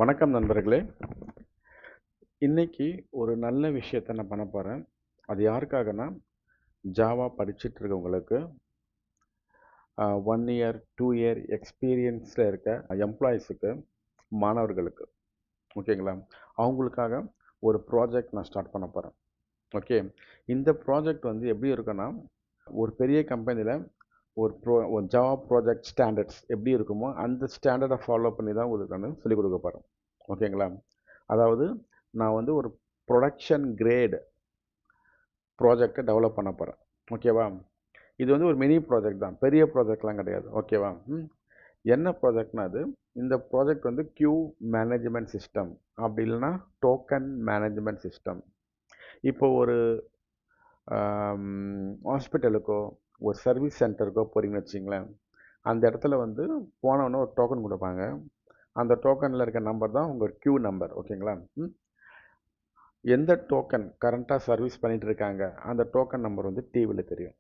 வணக்கம் நண்பர்களே. இன்னைக்கு ஒரு நல்ல விஷயத்தை நான் பண்ண போகிறேன். அது யாருக்காகனா, ஜாவா படிச்சுட்டு இருக்கவங்களுக்கு, 1 இயர் 2 இயர் எக்ஸ்பீரியன்ஸில் இருக்க எம்ப்ளாயீஸுக்கு, மாணவர்களுக்கு, ஓகேங்களா? அவங்களுக்காக ஒரு ப்ராஜெக்ட் நான் ஸ்டார்ட் பண்ண போகிறேன். ஓகே, இந்த ப்ராஜெக்ட் வந்து எப்படி இருக்குன்னா, ஒரு பெரிய கம்பெனியில் ஒரு ஜாவா ப்ராஜெக்ட் ஸ்டாண்டர்ட்ஸ் எப்படி இருக்குமோ அந்த ஸ்டாண்டர்டை ஃபாலோ பண்ணி தான் உங்களுக்கு நான் சொல்லிக் கொடுக்க போகிறேன். ஓகேங்களா? அதாவது நான் வந்து ஒரு ப்ரொடக்ஷன் கிரேட் ப்ராஜெக்டை டெவலப் பண்ண போகிறேன். ஓகேவா? இது வந்து ஒரு மினி ப்ராஜெக்ட் தான், பெரிய ப்ராஜெக்ட்லாம் கிடையாது. ஓகேவா? என்ன ப்ராஜெக்ட்னா அது, இந்த ப்ராஜெக்ட் வந்து கியூ மேனேஜ்மெண்ட் சிஸ்டம், அப்படி இல்லைன்னா டோக்கன் மேனேஜ்மெண்ட் சிஸ்டம். இப்போ ஒரு ஹாஸ்பிட்டலுக்கோ ஒரு சர்வீஸ் சென்டருக்கோ போகிறீங்கன்னு வச்சிங்களேன், அந்த இடத்துல வந்து போனோன்னே ஒரு டோக்கன் கொடுப்பாங்க. அந்த டோக்கனில் இருக்க நம்பர் தான் உங்கள் கியூ நம்பர். ஓகேங்களா? எந்த டோக்கன் கரண்ட்டாக சர்வீஸ் பண்ணிகிட்டு இருக்காங்க அந்த டோக்கன் நம்பர் வந்து டிவியில் தெரியும்.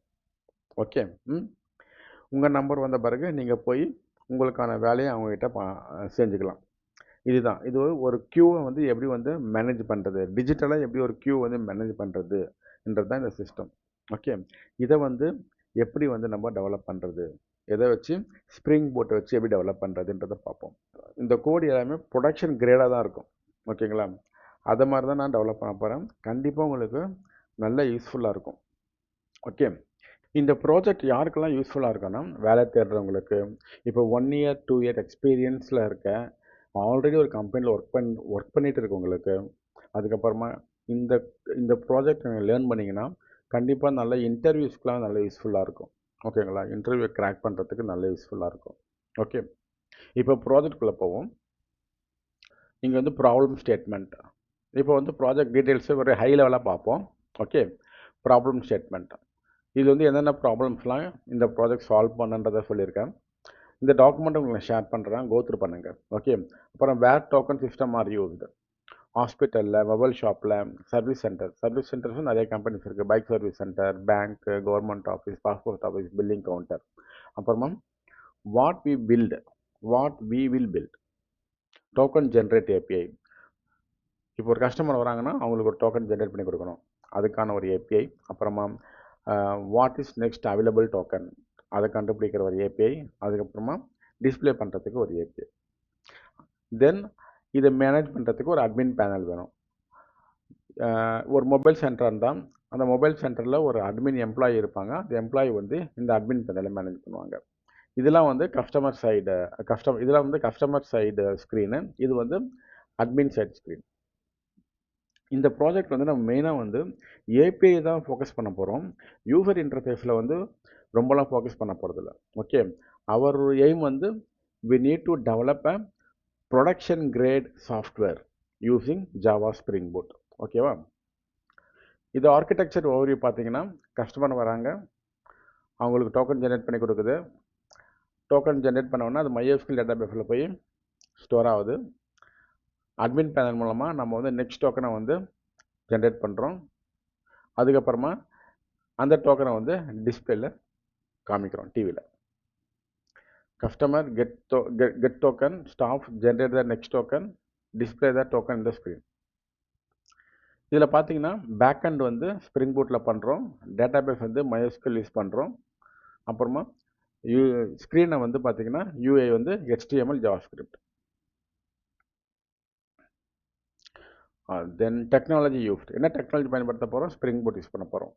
ஓகே, உங்கள் நம்பர் வந்த பிறகு நீங்கள் போய் உங்களுக்கான வேலையை அவங்ககிட்ட செஞ்சுக்கலாம். இதுதான், இது ஒரு க்யூவை வந்து எப்படி வந்து மேனேஜ் பண்ணுறது, டிஜிட்டலாக எப்படி ஒரு க்யூ வந்து மேனேஜ் பண்ணுறதுன்றது தான் இந்த சிஸ்டம். ஓகே, இதை வந்து எப்படி வந்து நம்ம டெவலப் பண்ணுறது, எதை வச்சு ஸ்ப்ரிங் போட்டை வச்சு எப்படி டெவலப் பண்ணுறதுன்றதை பார்ப்போம். இந்த கோடு எல்லாமே ப்ரொடக்ஷன் கிரேடாக தான் இருக்கும். ஓகேங்களா? அதை மாதிரி தான் நான் டெவலப் பண்ண போகிறேன். கண்டிப்பாக உங்களுக்கு நல்ல யூஸ்ஃபுல்லாக இருக்கும். ஓகே, இந்த ப்ராஜெக்ட் யாருக்கெல்லாம் யூஸ்ஃபுல்லாக இருக்குன்னா, வேலை தேடுறவங்களுக்கு, இப்போ 1 இயர் 2 இயர் எக்ஸ்பீரியன்ஸில் இருக்க, ஆல்ரெடி ஒரு கம்பெனியில் ஒர்க் பண்ணிட்டு இருக்கவங்களுக்கு, அதுக்கப்புறமா இந்த இந்த ப்ராஜெக்ட் நீங்கள் லேர்ன் பண்ணிங்கன்னா கண்டிப்பாக நல்ல இன்டர்வியூஸ்க்கெலாம் நல்ல யூஸ்ஃபுல்லாக இருக்கும். ஓகேங்களா? இன்டர்வியூ கிராக் பண்ணுறதுக்கு நல்ல யூஸ்ஃபுல்லாக இருக்கும். ஓகே, இப்போ ப்ராஜெக்ட்குள்ளே போவோம். இங்கே வந்து ப்ராப்ளம் ஸ்டேட்மெண்ட். இப்போ வந்து ப்ராஜெக்ட் டீட்டெயில்ஸு ஒரு ஹை லெவலாக பார்ப்போம். Okay, problem statement. இது வந்து என்னென்ன ப்ராப்ளம்ஸ்லாம் இந்த ப்ராஜெக்ட் சால்வ் பண்ணுன்றதை சொல்லியிருக்கேன். இந்த டாக்குமெண்ட் உங்களுக்கு ஷேர் பண்ணுறேன், கோத்ரூ பண்ணுங்கள். ஓகே, அப்புறம் where token system are used. ஹாஸ்பிட்டலில், மொபைல் ஷாப்பில், சர்வீஸ் சென்டர்ஸும் நிறைய கம்பெனிஸ் இருக்குது. Bike service centre, bank, government office, passport office, billing counter. அப்புறமா what we will build token generate API. இப்போ ஒரு கஸ்டமர் வராங்கன்னா அவங்களுக்கு ஒரு டோக்கன் ஜென்ரேட் பண்ணி கொடுக்கணும், அதுக்கான ஒரு ஏபிஐ. அப்புறமா what is next available token, அதை கண்டுபிடிக்கிற ஒரு ஏபிஐ. அதுக்கப்புறமா டிஸ்பிளே பண்ணுறதுக்கு ஒரு ஏபிஐ. தென் இதை மேனேஜ் பண்ணுறதுக்கு ஒரு அட்மின் பேனல் வேணும். ஒரு மொபைல் சென்டர் இருந்தால் அந்த மொபைல் சென்டரில் ஒரு அட்மின் எம்ப்ளாயி இருப்பாங்க. அந்த எம்ப்ளாயி வந்து இந்த அட்மின் பேனலை மேனேஜ் பண்ணுவாங்க. இதெல்லாம் வந்து கஸ்டமர் சைடு ஸ்க்ரீனு, இது வந்து அட்மின் சைடு ஸ்க்ரீன். இந்த ப்ராஜெக்ட் வந்து நம்ம மெயினாக வந்து ஏபிஐ தான் ஃபோக்கஸ் பண்ண போகிறோம். யூசர் இன்டர்ஃபேஸில் வந்து ரொம்பலாம் ஃபோக்கஸ் பண்ண போகிறதில்ல. ஓகே, அவர் எய்ம் வந்து we need to develop a production grade software using Java Spring Boot. ஓகேவா? இது ஆர்கிடெக்சர் ஓவர்வியூ பார்த்தீங்கன்னா, கஸ்டமர் வராங்க, அவங்களுக்கு டோக்கன் ஜென்ரேட் பண்ணி கொடுக்குது. டோக்கன் ஜென்ரேட் பண்ணோன்னா அது MySQL டேட்டாபேஸில் போய் ஸ்டோர் ஆகுது. அட்மின் பேனல் மூலமாக நம்ம வந்து நெக்ஸ்ட் டோக்கனை வந்து ஜென்ரேட் பண்ணுறோம். அதுக்கப்புறமா அந்த டோக்கனை வந்து டிஸ்பிளேல காமிக்கிறோம் டிவியில். Customer get token, staff generate the next token, display the token இந்த ஸ்க்ரீன். இதில் பார்த்தீங்கன்னா பேக்அண்ட் வந்து ஸ்ப்ரிங் பூட்டில் பண்ணுறோம், டேட்டாபேஸ் வந்து MySQL யூஸ் பண்ணுறோம். அப்புறமா ஸ்க்ரீனை வந்து பார்த்தீங்கன்னா UI வந்து HTML JavaScript. தென் டெக்னாலஜி யூஸ்ட், என்ன டெக்னாலஜி பயன்படுத்த போகிறோம், ஸ்ப்ரிங் பூட் யூஸ் பண்ண போகிறோம்.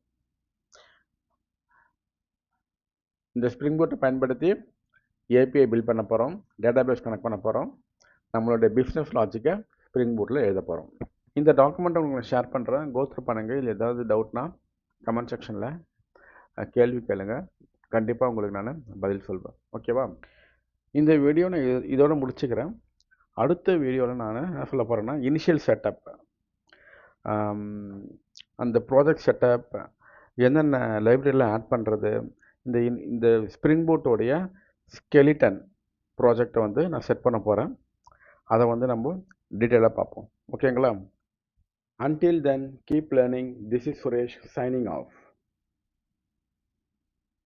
இந்த ஸ்ப்ரிங் பூட்டை பயன்படுத்தி ஏபிஐ பில்ட் பண்ண போகிறோம், டேட்டாபேஸ் கனெக்ட் பண்ண போகிறோம், நம்மளுடைய பிஸ்னஸ் லாஜிக்கை ஸ்ப்ரிங் பூட்டில் எழுத போகிறோம். இந்த டாக்குமெண்ட்டை உங்களுக்கு ஷேர் பண்ணுறேன், கோத்ரூ பண்ணுங்கள். இல்லை ஏதாவது டவுட்னா கமெண்ட் செக்ஷனில் கேள்வி கேளுங்க, கண்டிப்பாக உங்களுக்கு நான் பதில் சொல்வேன். ஓகேவா? இந்த வீடியோ நான் இதோட முடிச்சுக்கிறேன். அடுத்த வீடியோவில் நான் என்ன சொல்ல போகிறேன்னா, இனிஷியல் செட்டப், அந்த ப்ராஜெக்ட் செட்டப், என்னென்ன லைப்ரரியில் ஆட் பண்ணுறது, இந்த ஸ்ப்ரிங் பூட்டோடைய ஸ்கெலிட்டன் ப்ராஜெக்டை வந்து நான் செட் பண்ண போகிறேன். அதை வந்து நம்ம டீட்டெயிலாக பார்ப்போம். ஓகேங்களா? Until then, keep learning. This is Suresh signing off.